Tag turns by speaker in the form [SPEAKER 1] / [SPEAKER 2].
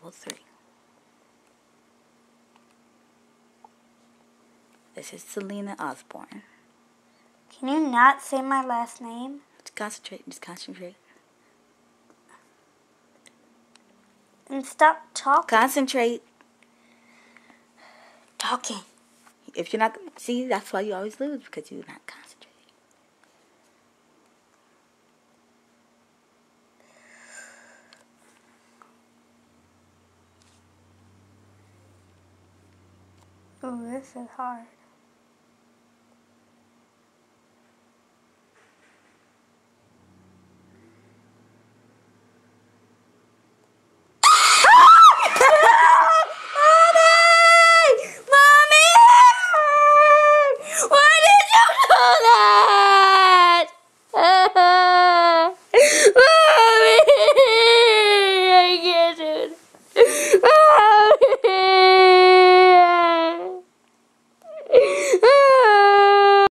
[SPEAKER 1] level 3. This is Selena Osborne.
[SPEAKER 2] Can you not say my last name?
[SPEAKER 1] Just concentrate. Just concentrate.
[SPEAKER 2] And stop talking.
[SPEAKER 1] Concentrate.
[SPEAKER 2] Talking.
[SPEAKER 1] If you're not... See, that's why you always lose, because you're not concentrating.
[SPEAKER 2] Oh, this is hard.